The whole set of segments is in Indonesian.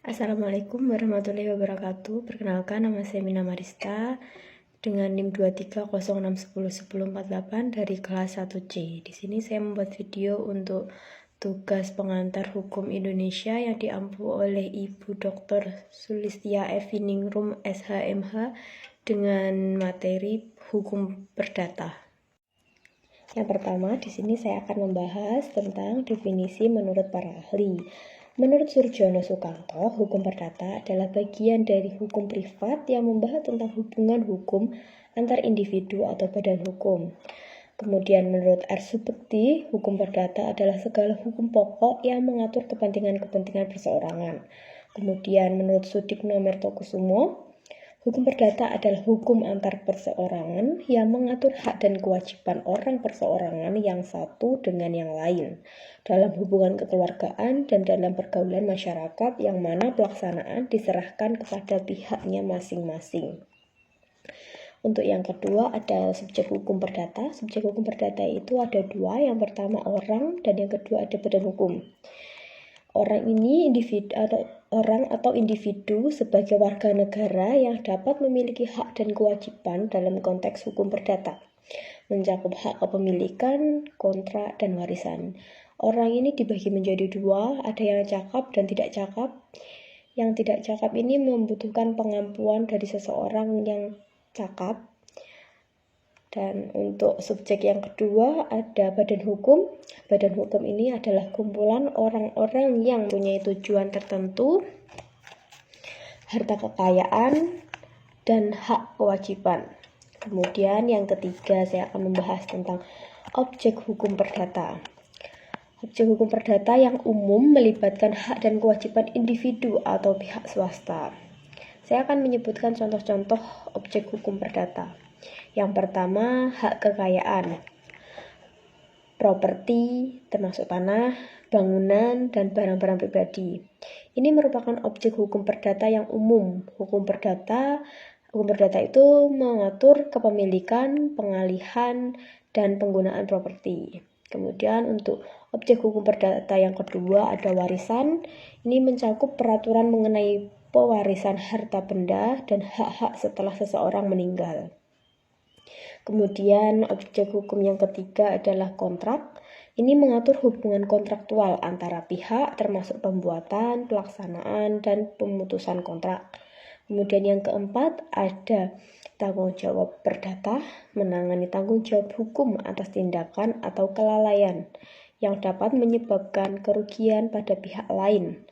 Assalamualaikum warahmatullahi wabarakatuh. Perkenalkan, nama saya Mina Marista dengan NIM 2306101048 dari kelas 1C. Di sini saya membuat video untuk tugas pengantar hukum Indonesia yang diampu oleh Ibu Dr. Sulistia Eviningrum SHMH dengan materi hukum perdata. Yang pertama, di sini saya akan membahas tentang definisi menurut para ahli. Menurut Surjono Sukanto, hukum perdata adalah bagian dari hukum privat yang membahas tentang hubungan hukum antar individu atau badan hukum. Kemudian menurut Arsubekti, hukum perdata adalah segala hukum pokok yang mengatur kepentingan-kepentingan perseorangan. Kemudian menurut Sudikno Mertokusumo, hukum perdata adalah hukum antar perseorangan yang mengatur hak dan kewajiban orang perseorangan yang satu dengan yang lain dalam hubungan kekeluargaan dan dalam pergaulan masyarakat yang mana pelaksanaan diserahkan kepada pihaknya masing-masing. Untuk yang kedua ada subjek hukum perdata. Subjek hukum perdata itu ada dua, yang pertama orang dan yang kedua ada badan hukum. Orang ini orang atau individu sebagai warga negara yang dapat memiliki hak dan kewajiban dalam konteks hukum perdata, mencakup hak kepemilikan, kontrak, dan warisan. Orang ini dibagi menjadi dua, ada yang cakap dan tidak cakap. Yang tidak cakap ini membutuhkan pengampuan dari seseorang yang cakap. Dan untuk subjek yang kedua ada badan hukum. Badan hukum ini adalah kumpulan orang-orang yang mempunyai tujuan tertentu, harta kekayaan, dan hak kewajiban. Kemudian yang ketiga saya akan membahas tentang objek hukum perdata. Objek hukum perdata yang umum melibatkan hak dan kewajiban individu atau pihak swasta. Saya akan menyebutkan contoh-contoh objek hukum perdata. Yang pertama, hak kekayaan, properti, termasuk tanah, bangunan, dan barang-barang pribadi. Ini merupakan objek hukum perdata yang umum. Hukum perdata itu mengatur kepemilikan, pengalihan, dan penggunaan properti. Kemudian untuk objek hukum perdata yang kedua ada warisan. Ini mencakup peraturan mengenai pewarisan harta benda dan hak-hak setelah seseorang meninggal. Kemudian objek hukum yang ketiga adalah kontrak. Ini mengatur hubungan kontraktual antara pihak termasuk pembuatan, pelaksanaan, dan pemutusan kontrak. Kemudian yang keempat ada tanggung jawab perdata, menangani tanggung jawab hukum atas tindakan atau kelalaian yang dapat menyebabkan kerugian pada pihak lain,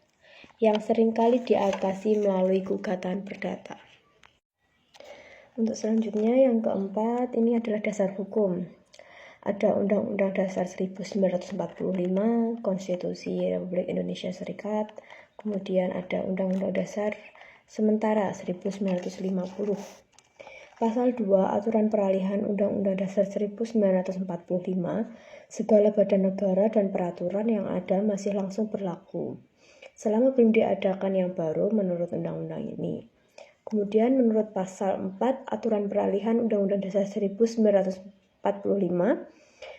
yang seringkali diatasi melalui gugatan perdata. Untuk selanjutnya yang keempat ini adalah dasar hukum. Ada Undang-Undang Dasar 1945, Konstitusi Republik Indonesia Serikat, kemudian ada Undang-Undang Dasar Sementara 1950. Pasal 2 Aturan Peralihan Undang-Undang Dasar 1945, segala badan negara dan peraturan yang ada masih langsung berlaku selama belum diadakan yang baru menurut undang-undang ini. Kemudian menurut pasal 4 Aturan Peralihan Undang-Undang Dasar 1945,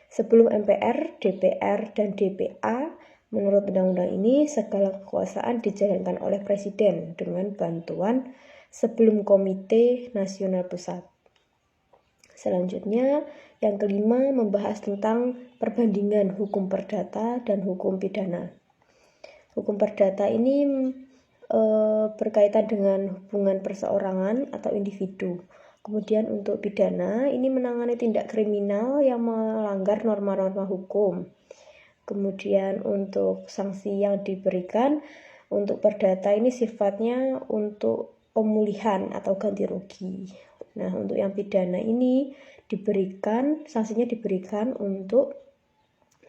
sebelum MPR, DPR, dan DPA, menurut undang-undang ini segala kekuasaan dijalankan oleh Presiden dengan bantuan sebelum Komite Nasional Pusat. Selanjutnya, yang kelima membahas tentang perbandingan hukum perdata dan hukum pidana. Hukum perdata ini berkaitan dengan hubungan perseorangan atau individu. Kemudian untuk pidana ini menangani tindak kriminal yang melanggar norma-norma hukum. Kemudian untuk sanksi yang diberikan untuk perdata ini sifatnya untuk pemulihan atau ganti rugi. Nah, untuk yang pidana ini sanksinya diberikan untuk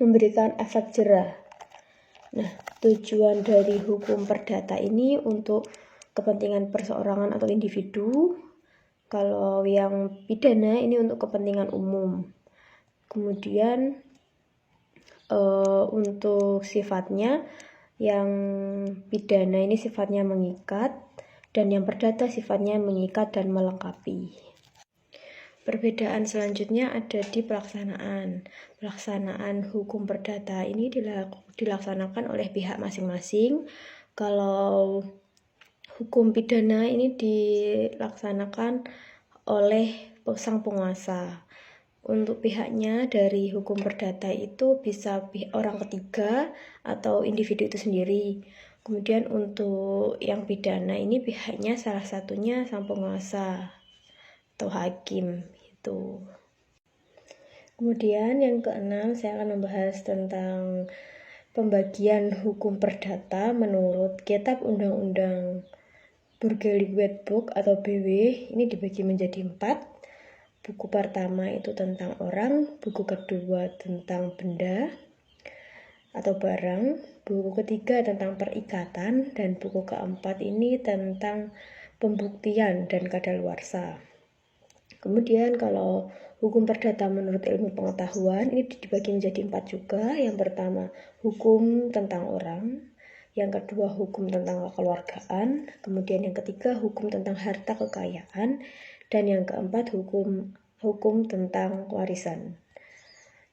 memberikan efek jerah. Nah, tujuan dari hukum perdata ini untuk kepentingan perseorangan atau individu. Kalau yang pidana ini untuk kepentingan umum. Kemudian untuk sifatnya, yang pidana ini sifatnya mengikat dan yang perdata sifatnya mengikat dan melengkapi. Perbedaan selanjutnya ada di pelaksanaan. Pelaksanaan hukum perdata ini dilaksanakan oleh pihak masing-masing. Kalau hukum pidana ini dilaksanakan oleh sang penguasa. Untuk pihaknya dari hukum perdata itu bisa orang ketiga atau individu itu sendiri. Kemudian untuk yang pidana ini pihaknya salah satunya sang penguasa atau hakim itu. Kemudian yang keenam saya akan membahas tentang pembagian hukum perdata menurut Kitab Undang-Undang Burgerlijk Wetboek atau BW. Ini dibagi menjadi 4. Buku pertama itu tentang orang, buku kedua tentang benda atau barang, buku ketiga tentang perikatan, dan buku keempat ini tentang pembuktian dan kadaluarsa. Kemudian kalau hukum perdata menurut ilmu pengetahuan ini dibagi menjadi 4 juga. Yang pertama hukum tentang orang, yang kedua hukum tentang kekeluargaan, kemudian yang ketiga hukum tentang harta kekayaan, dan yang keempat hukum tentang warisan.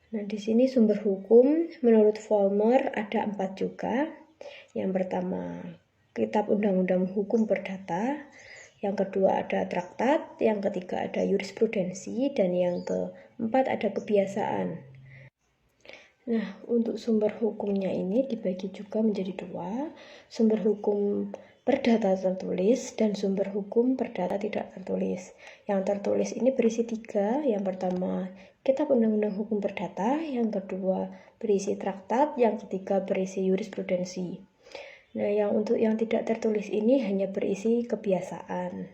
Nah, di sini sumber hukum menurut Vollmer ada 4 juga. Yang pertama Kitab Undang-Undang Hukum Perdata, yang kedua ada traktat, yang ketiga ada jurisprudensi, dan yang keempat ada kebiasaan. Nah, untuk sumber hukumnya ini dibagi juga menjadi 2, sumber hukum perdata tertulis dan sumber hukum perdata tidak tertulis. Yang tertulis ini berisi 3, yang pertama Kitab Undang-Undang Hukum Perdata, yang kedua berisi traktat, yang ketiga berisi jurisprudensi. Nah, untuk yang tidak tertulis ini hanya berisi kebiasaan.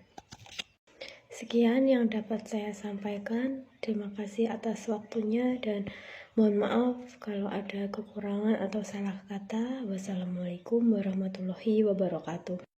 Sekian yang dapat saya sampaikan. Terima kasih atas waktunya dan mohon maaf kalau ada kekurangan atau salah kata. Wassalamualaikum warahmatullahi wabarakatuh.